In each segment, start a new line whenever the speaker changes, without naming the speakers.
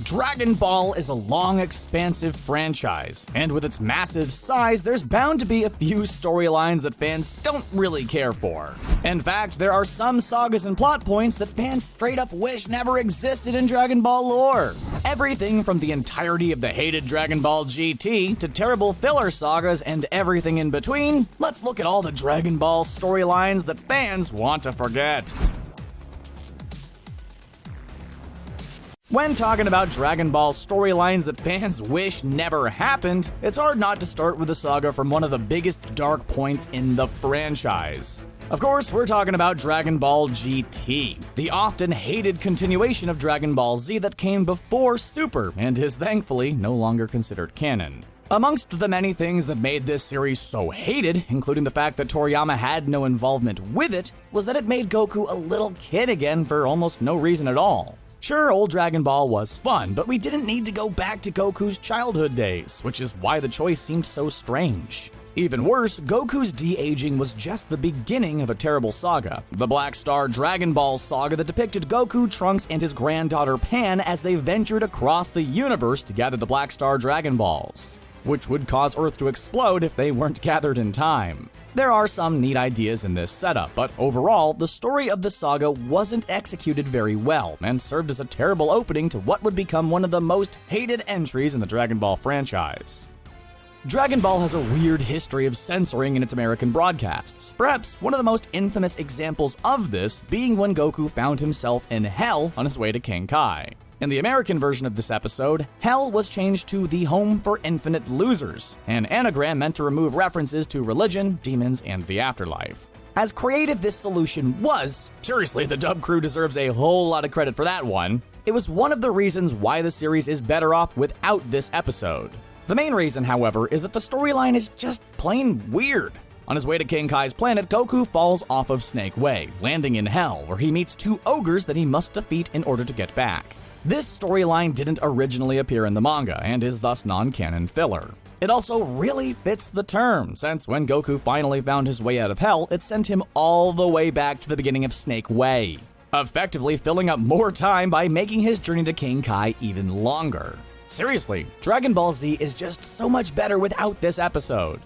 Dragon Ball is a long, expansive franchise, and with its massive size, there's bound to be a few storylines that fans don't really care for. In fact, there are some sagas and plot points that fans straight up wish never existed in Dragon Ball lore. Everything from the entirety of the hated Dragon Ball GT to terrible filler sagas and everything in between, let's look at all the Dragon Ball storylines that fans want to forget. When talking about Dragon Ball storylines that fans wish never happened, it's hard not to start with a saga from one of the biggest dark points in the franchise. Of course, we're talking about Dragon Ball GT, the often hated continuation of Dragon Ball Z that came before Super and is thankfully no longer considered canon. Amongst the many things that made this series so hated, including the fact that Toriyama had no involvement with it, was that it made Goku a little kid again for almost no reason at all. Sure, old Dragon Ball was fun, but we didn't need to go back to Goku's childhood days, which is why the choice seemed so strange. Even worse, Goku's de-aging was just the beginning of a terrible saga, the Black Star Dragon Ball saga that depicted Goku, Trunks, and his granddaughter Pan as they ventured across the universe to gather the Black Star Dragon Balls, which would cause Earth to explode if they weren't gathered in time. There are some neat ideas in this setup, but overall, the story of the saga wasn't executed very well and served as a terrible opening to what would become one of the most hated entries in the Dragon Ball franchise. Dragon Ball has a weird history of censoring in its American broadcasts, perhaps one of the most infamous examples of this being when Goku found himself in Hell on his way to King Kai. In the American version of this episode, Hell was changed to the Home for Infinite Losers, an anagram meant to remove references to religion, demons, and the afterlife. As creative this solution was, seriously, the dub crew deserves a whole lot of credit for that one, it was one of the reasons why the series is better off without this episode. The main reason, however, is that the storyline is just plain weird. On his way to King Kai's planet, Goku falls off of Snake Way, landing in Hell, where he meets two ogres that he must defeat in order to get back. This storyline didn't originally appear in the manga and is thus non-canon filler. It also really fits the term, since when Goku finally found his way out of Hell, it sent him all the way back to the beginning of Snake Way, effectively filling up more time by making his journey to King Kai even longer. Seriously, Dragon Ball Z is just so much better without this episode.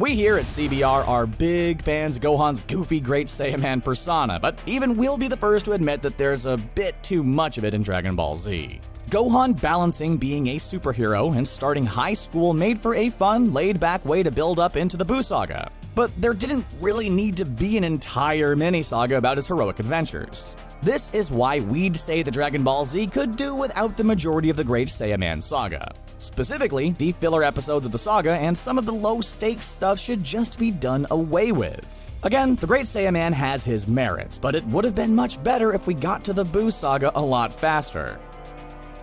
We here at CBR are big fans of Gohan's goofy Great Saiyaman persona, but even we'll be the first to admit that there's a bit too much of it in Dragon Ball Z. Gohan balancing being a superhero and starting high school made for a fun, laid-back way to build up into the Buu Saga. But there didn't really need to be an entire mini-saga about his heroic adventures. This is why we'd say the Dragon Ball Z could do without the majority of the Great Saiyaman Saga. Specifically, the filler episodes of the saga and some of the low-stakes stuff should just be done away with. Again, the Great Saiyaman has his merits, but it would have been much better if we got to the Buu Saga a lot faster.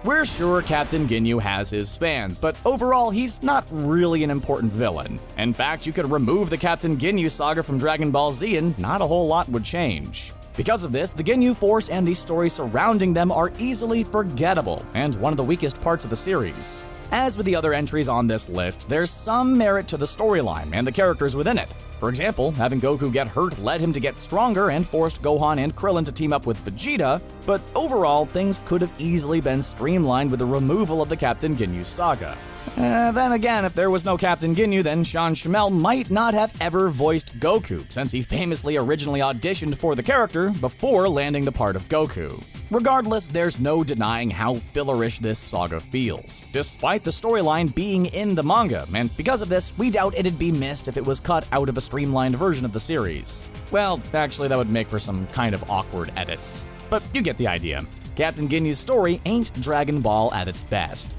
We're sure Captain Ginyu has his fans, but overall he's not really an important villain. In fact, you could remove the Captain Ginyu saga from Dragon Ball Z and not a whole lot would change. Because of this, the Ginyu Force and the story surrounding them are easily forgettable, and one of the weakest parts of the series. As with the other entries on this list, there's some merit to the storyline and the characters within it. For example, having Goku get hurt led him to get stronger and forced Gohan and Krillin to team up with Vegeta, but overall, things could have easily been streamlined with the removal of the Captain Ginyu saga. Then again, if there was no Captain Ginyu, then Sean Schemmel might not have ever voiced Goku, since he famously originally auditioned for the character before landing the part of Goku. Regardless, there's no denying how fillerish this saga feels, despite the storyline being in the manga, and because of this, we doubt it'd be missed if it was cut out of a streamlined version of the series. Well, actually, that would make for some kind of awkward edits. But you get the idea. Captain Ginyu's story ain't Dragon Ball at its best.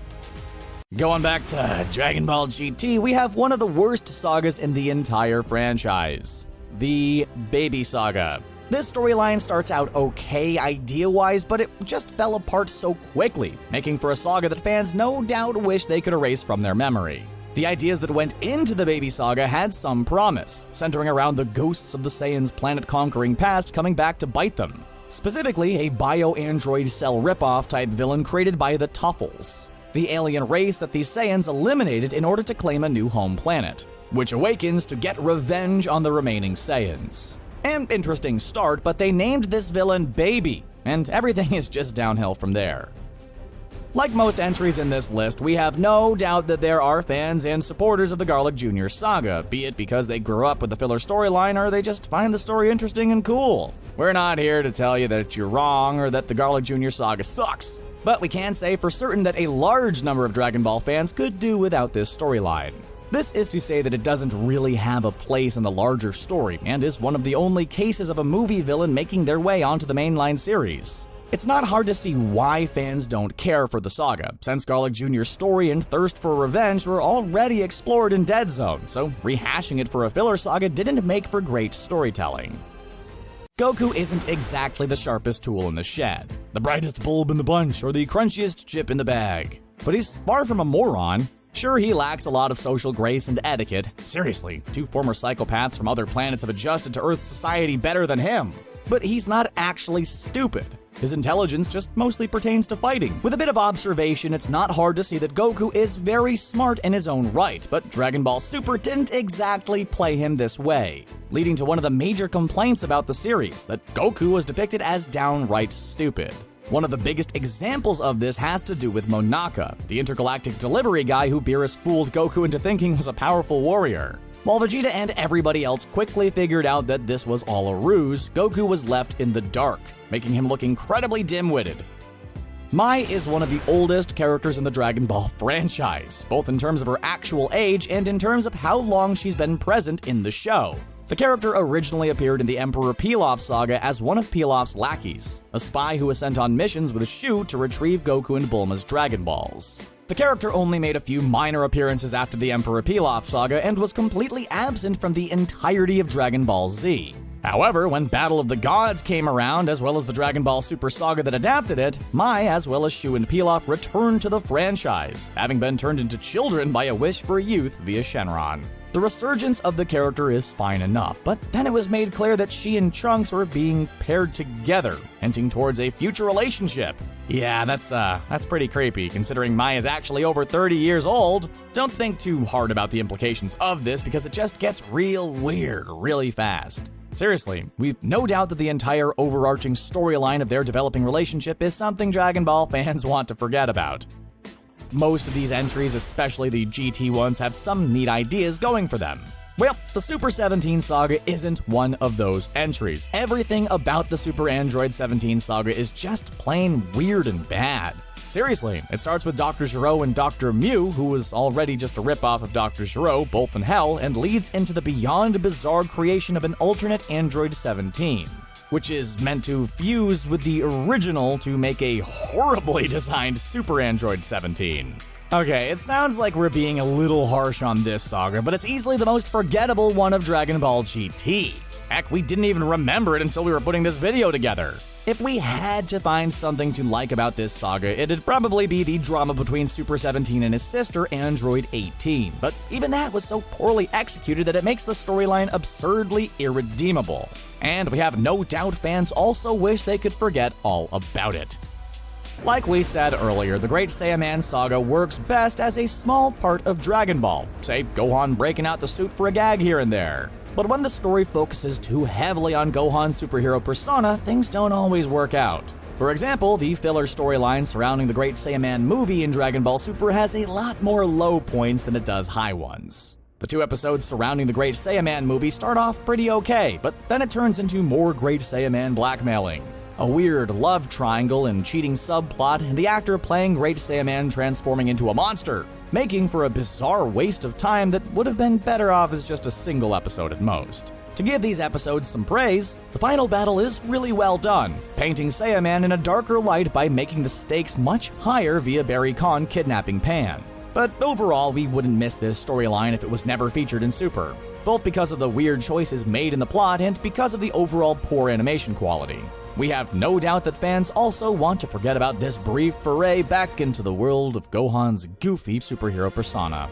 Going back to Dragon Ball GT, we have one of the worst sagas in the entire franchise, the Baby Saga. This storyline starts out okay idea-wise, but it just fell apart so quickly, making for a saga that fans no doubt wish they could erase from their memory. The ideas that went into the Baby Saga had some promise, centering around the ghosts of the Saiyans' planet-conquering past coming back to bite them. Specifically, a bio-android cell ripoff type villain created by the Tuffles, the alien race that the Saiyans eliminated in order to claim a new home planet, which awakens to get revenge on the remaining Saiyans. An interesting start, but they named this villain Baby, and everything is just downhill from there. Like most entries in this list, we have no doubt that there are fans and supporters of the Garlic Jr Saga, be it because they grew up with the filler storyline or they just find the story interesting and cool. We're not here to tell you that you're wrong or that the Garlic Jr Saga sucks, but we can say for certain that a large number of Dragon Ball fans could do without this storyline. This is to say that it doesn't really have a place in the larger story, and is one of the only cases of a movie villain making their way onto the mainline series. It's not hard to see why fans don't care for the saga, since Garlic Jr.'s story and thirst for revenge were already explored in Dead Zone, so rehashing it for a filler saga didn't make for great storytelling. Goku isn't exactly the sharpest tool in the shed, the brightest bulb in the bunch, or the crunchiest chip in the bag. But he's far from a moron. Sure, he lacks a lot of social grace and etiquette. Seriously, 2 former psychopaths from other planets have adjusted to Earth's society better than him. But he's not actually stupid. His intelligence just mostly pertains to fighting. With a bit of observation, it's not hard to see that Goku is very smart in his own right, but Dragon Ball Super didn't exactly play him this way, leading to one of the major complaints about the series, that Goku was depicted as downright stupid. One of the biggest examples of this has to do with Monaka, the intergalactic delivery guy who Beerus fooled Goku into thinking was a powerful warrior. While Vegeta and everybody else quickly figured out that this was all a ruse, Goku was left in the dark, making him look incredibly dim-witted. Mai is one of the oldest characters in the Dragon Ball franchise, both in terms of her actual age and in terms of how long she's been present in the show. The character originally appeared in the Emperor Pilaf saga as one of Pilaf's lackeys, a spy who was sent on missions with Shu to retrieve Goku and Bulma's Dragon Balls. The character only made a few minor appearances after the Emperor Pilaf saga and was completely absent from the entirety of Dragon Ball Z. However, when Battle of the Gods came around, as well as the Dragon Ball Super saga that adapted it, Mai, as well as Shu and Pilaf, returned to the franchise, having been turned into children by a wish for youth via Shenron. The resurgence of the character is fine enough, but then it was made clear that she and Trunks were being paired together, hinting towards a future relationship. Yeah, that's pretty creepy, considering Mai is actually over 30 years old. Don't think too hard about the implications of this, because it just gets real weird really fast. Seriously, we've no doubt that the entire overarching storyline of their developing relationship is something Dragon Ball fans want to forget about. Most of these entries, especially the GT ones, have some neat ideas going for them. Well, the Super 17 saga isn't one of those entries. Everything about the Super Android 17 saga is just plain weird and bad. Seriously, it starts with Dr. Gero and Dr. Myuu, who was already just a ripoff of Dr. Gero, both in hell, and leads into the beyond bizarre creation of an alternate Android 17, which is meant to fuse with the original to make a horribly designed Super Android 17. Okay, it sounds like we're being a little harsh on this saga, but it's easily the most forgettable one of Dragon Ball GT. Heck, we didn't even remember it until we were putting this video together. If we had to find something to like about this saga, it'd probably be the drama between Super 17 and his sister, Android 18. But even that was so poorly executed that it makes the storyline absurdly irredeemable. And we have no doubt fans also wish they could forget all about it. Like we said earlier, the Great Say A Man Saga works best as a small part of Dragon Ball, say Gohan breaking out the suit for a gag here and there. But when the story focuses too heavily on Gohan's superhero persona, things don't always work out. For example, the filler storyline surrounding the Great Say A Man movie in Dragon Ball Super has a lot more low points than it does high ones. The 2 episodes surrounding the Great Say A Man movie start off pretty okay, but then it turns into more Great Say A Man blackmailing, a weird love triangle and cheating subplot, and the actor playing Great Say A Man transforming into a monster, making for a bizarre waste of time that would have been better off as just a single episode at most. To give these episodes some praise, the final battle is really well done, painting Say A Man in a darker light by making the stakes much higher via Barry Kahn kidnapping Pan. But overall, we wouldn't miss this storyline if it was never featured in Super, both because of the weird choices made in the plot and because of the overall poor animation quality. We have no doubt that fans also want to forget about this brief foray back into the world of Gohan's goofy superhero persona.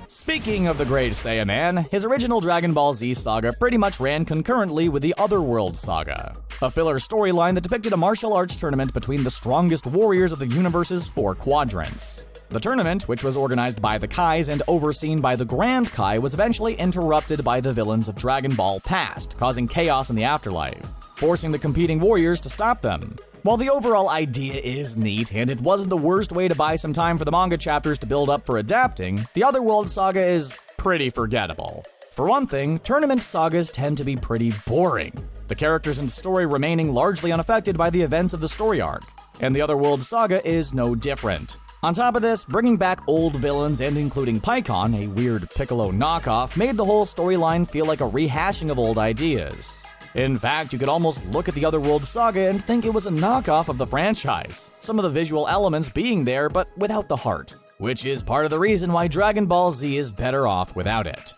Speaking of the Great Say A Man, his original Dragon Ball Z saga pretty much ran concurrently with the Otherworld saga, a filler storyline that depicted a martial arts tournament between the strongest warriors of the universe's 4 quadrants. The tournament, which was organized by the Kais and overseen by the Grand Kai, was eventually interrupted by the villains of Dragon Ball Past, causing chaos in the afterlife, forcing the competing warriors to stop them. While the overall idea is neat, and it wasn't the worst way to buy some time for the manga chapters to build up for adapting, the Otherworld saga is pretty forgettable. For one thing, tournament sagas tend to be pretty boring, the characters and story remaining largely unaffected by the events of the story arc, and the Otherworld saga is no different. On top of this, bringing back old villains and including Pikkon, a weird Piccolo knockoff, made the whole storyline feel like a rehashing of old ideas. In fact, you could almost look at the Otherworld saga and think it was a knockoff of the franchise, some of the visual elements being there but without the heart, which is part of the reason why Dragon Ball Z is better off without it.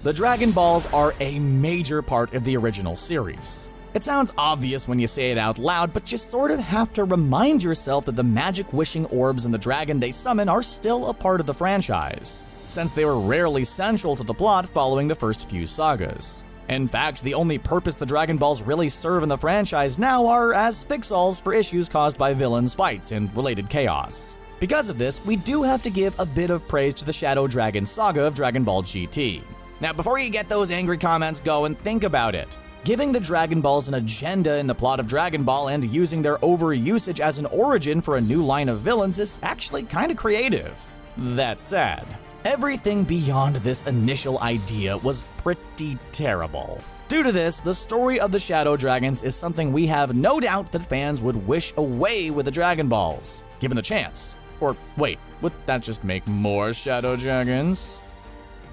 The Dragon Balls are a major part of the original series. It sounds obvious when you say it out loud, but you sort of have to remind yourself that the magic wishing orbs and the dragon they summon are still a part of the franchise, since they were rarely central to the plot following the first few sagas. In fact, the only purpose the Dragon Balls really serve in the franchise now are as fix-alls for issues caused by villains, fights, and related chaos. Because of this, we do have to give a bit of praise to the Shadow Dragon saga of Dragon Ball GT. Now, before you get those angry comments going, think about it. Giving the Dragon Balls an agenda in the plot of Dragon Ball and using their overusage as an origin for a new line of villains is actually kinda creative. That said, everything beyond this initial idea was pretty terrible. Due to this, the story of the Shadow Dragons is something we have no doubt that fans would wish away with the Dragon Balls, given the chance. Or wait, would that just make more Shadow Dragons?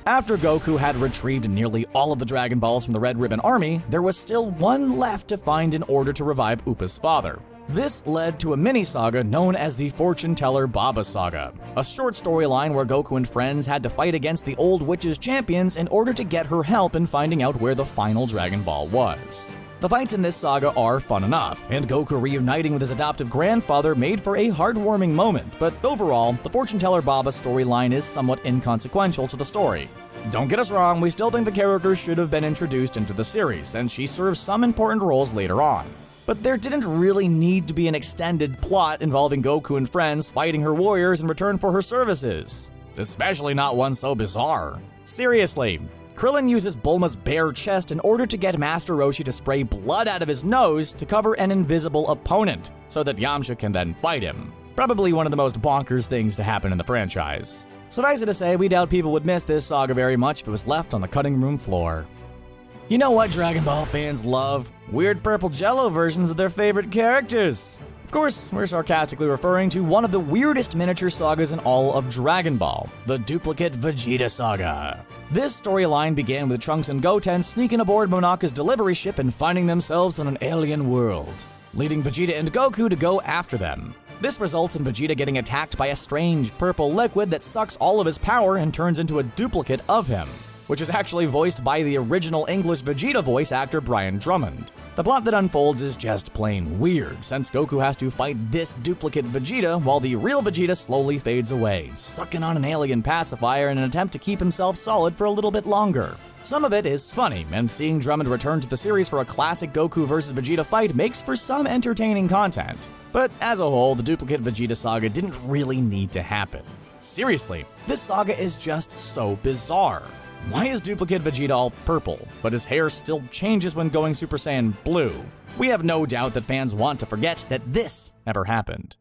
After Goku had retrieved nearly all of the Dragon Balls from the Red Ribbon Army, there was still one left to find in order to revive Appa's father. This led to a mini-saga known as the Fortuneteller Bava Saga, a short storyline where Goku and friends had to fight against the Old Witch's champions in order to get her help in finding out where the final Dragon Ball was. The fights in this saga are fun enough, and Goku reuniting with his adoptive grandfather made for a heartwarming moment, but overall, the Fortuneteller Bava storyline is somewhat inconsequential to the story. Don't get us wrong, we still think the character should have been introduced into the series, and she serves some important roles later on. But there didn't really need to be an extended plot involving Goku and friends fighting her warriors in return for her services. Especially not one so bizarre. Seriously, Krillin uses Bulma's bare chest in order to get Master Roshi to spray blood out of his nose to cover an invisible opponent, so that Yamcha can then fight him. Probably one of the most bonkers things to happen in the franchise. Suffice it to say, we doubt people would miss this saga very much if it was left on the cutting room floor. You know what Dragon Ball fans love? Weird purple jello versions of their favorite characters. Of course, we're sarcastically referring to one of the weirdest miniature sagas in all of Dragon Ball, the duplicate Vegeta Saga. This storyline began with Trunks and Goten sneaking aboard Monaka's delivery ship and finding themselves on an alien world, leading Vegeta and Goku to go after them. This results in Vegeta getting attacked by a strange purple liquid that sucks all of his power and turns into a duplicate of him, which is actually voiced by the original English Vegeta voice actor Brian Drummond. The plot that unfolds is just plain weird, since Goku has to fight this duplicate Vegeta while the real Vegeta slowly fades away, sucking on an alien pacifier in an attempt to keep himself solid for a little bit longer. Some of it is funny, and seeing Drummond return to the series for a classic Goku vs. Vegeta fight makes for some entertaining content. But as a whole, the duplicate Vegeta saga didn't really need to happen. Seriously, this saga is just so bizarre. Why is duplicate Vegeta all purple, but his hair still changes when going Super Saiyan blue? We have no doubt that fans want to forget that this ever happened.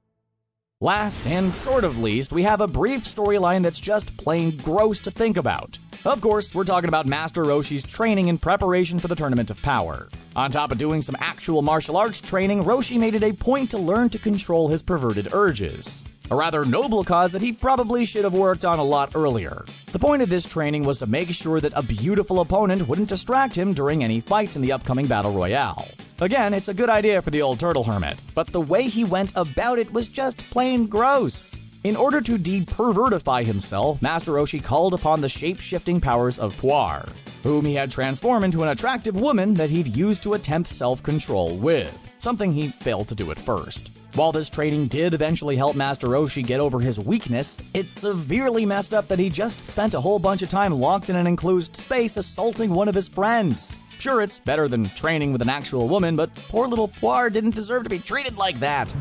Last, and sort of least, we have a brief storyline that's just plain gross to think about. Of course, we're talking about Master Roshi's training in preparation for the Tournament of Power. On top of doing some actual martial arts training, Roshi made it a point to learn to control his perverted urges. A rather noble cause that he probably should have worked on a lot earlier. The point of this training was to make sure that a beautiful opponent wouldn't distract him during any fights in the upcoming Battle Royale. Again, it's a good idea for the old turtle hermit, but the way he went about it was just plain gross. In order to de-pervertify himself, Master Roshi called upon the shape-shifting powers of Puar, whom he had transformed into an attractive woman that he'd used to attempt self-control with, something he failed to do at first. While this training did eventually help Master Roshi get over his weakness, it severely messed up that he just spent a whole bunch of time locked in an enclosed space assaulting one of his friends. Sure, it's better than training with an actual woman, but poor little Puar didn't deserve to be treated like that.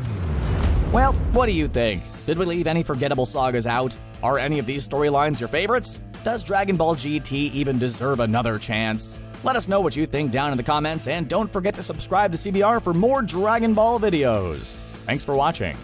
Well, what do you think? Did we leave any forgettable sagas out? Are any of these storylines your favorites? Does Dragon Ball GT even deserve another chance? Let us know what you think down in the comments, and don't forget to subscribe to CBR for more Dragon Ball videos. Thanks for watching.